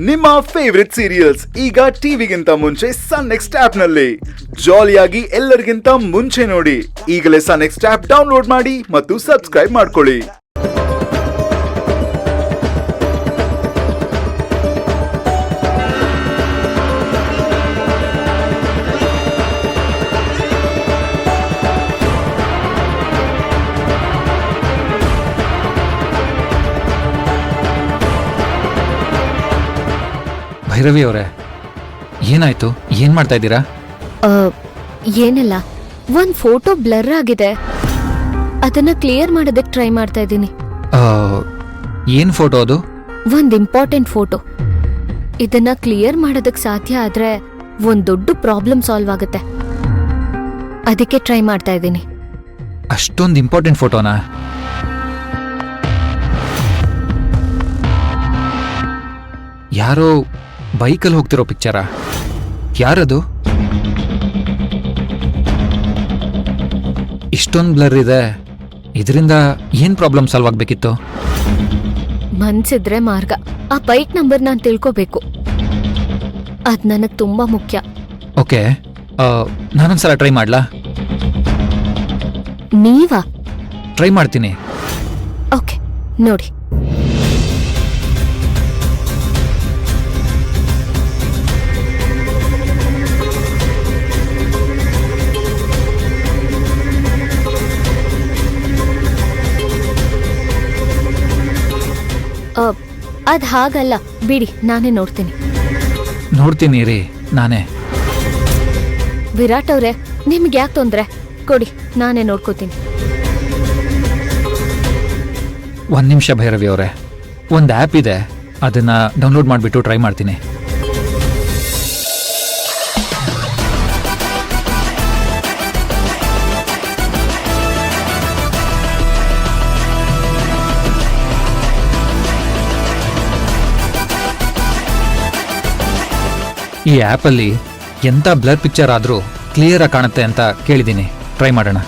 ನಿಮ್ಮ favourite serials ಈಗ ಟಿವಿಗಿಂತ ಮುಂಚೆ ಸನ್ ನೆಕ್ಸ್ಟ್ ಆಪ್ ನಲ್ಲಿ ಜಾಲಿಯಾಗಿ ಎಲ್ಲರಿಗಿಂತ ಮುಂಚೆ ನೋಡಿ. ಈಗಲೇ ಸನ್ ನೆಕ್ಸ್ಟ್ ಆಪ್ ಡೌನ್ಲೋಡ್ ಮಾಡಿ ಮತ್ತು ಸಬ್ಸ್ಕ್ರೈಬ್ ಮಾಡ್ಕೊಳ್ಳಿ. ಭೈರವಿ ಅವರೇ, ಏನಾಯ್ತು? ಏನ್ ಮಾಡ್ತಾ ಇದ್ದೀರಾ? ಏನಿಲ್ಲ, ಒಂದ್ ಫೋಟೋ ಬ್ಲರ್ ಆಗಿದೆ, ಅದನ್ನ ಕ್ಲಿಯರ್ ಮಾಡೋದಕ್ಕೆ ಟ್ರೈ ಮಾಡ್ತಾ ಇದ್ದೀನಿ. ಏನ್ ಫೋಟೋ ಅದು? ಒಂದ್ ಇಂಪಾರ್ಟೆಂಟ್ ಫೋಟೋ. ಇದನ್ನ ಕ್ಲಿಯರ್ ಮಾಡೋದಕ್ಕೆ ಸಾಧ್ಯ ಆದ್ರೆ ಒಂದ್ ದೊಡ್ಡ ಪ್ರಾಬ್ಲಮ್ ಸಾಲ್ವ್ ಆಗುತ್ತೆ, ಅದಕ್ಕೆ ಟ್ರೈ ಮಾಡ್ತಾ ಇದ್ದೀನಿ. ಅಷ್ಟೊಂದು ಇಂಪಾರ್ಟೆಂಟ್ ಫೋಟೋನಾ? ಯಾರೋ ಬೈಕಲ್ಲಿ ಹೋಗ್ತಿರೋ ಪಿಕ್ಚರಾ? ಯಾರದು? ಇಷ್ಟೊಂದು ಬ್ಲರ್ ಇದೆ, ಇದರಿಂದ ಏನ್ ಪ್ರಾಬ್ಲಮ್ ಸಾಲ್ವ್ ಆಗ್ಬೇಕಿತ್ತು? ಮನ್ಸಿದ್ರೆ ಮಾರ್ಗ. ಆ ಬೈಕ್ ನಂಬರ್ ನಾನ್ ತಿಳ್ಕೋಬೇಕು, ಅದ್ ನನಗ್ ತುಂಬಾ ಮುಖ್ಯ. ಓಕೆ, ನಾನೊಂದ್ಸಲ ಟ್ರೈ ಮಾಡ್ಲಾ? ನೀವಾ? ಟ್ರೈ ಮಾಡ್ತೀನಿ. ಓಕೆ, ನೋಡಿ. ಅದ್ ಹಾಗಲ್ಲ, ಬಿಡಿ, ನಾನೇ ನೋಡ್ತೀನಿ. ನೋಡ್ತೀನಿ ರೀ, ನಾನೇ. ವಿರಾಟ್ ಅವ್ರೆ, ನಿಮ್ಗೆ ಯಾಕೆ ತೊಂದ್ರೆ? ಕೊಡಿ, ನಾನೇ ನೋಡ್ಕೋತೀನಿ. ಒಂದ್ ನಿಮಿಷ ಭೈರವಿ ಅವರೇ, ಒಂದು ಆ್ಯಪ್ ಇದೆ, ಅದನ್ನ ಡೌನ್ಲೋಡ್ ಮಾಡಿಬಿಟ್ಟು ಟ್ರೈ ಮಾಡ್ತೀನಿ. ಈ ಆ್ಯಪಲ್ಲಿ ಎಂಥ ಬ್ಲರ್ ಪಿಕ್ಚರ್ ಆದರೂ ಕ್ಲಿಯರಾಗಿ ಕಾಣುತ್ತೆ ಅಂತ ಕೇಳಿದ್ದೀನಿ. ಟ್ರೈ ಮಾಡೋಣ.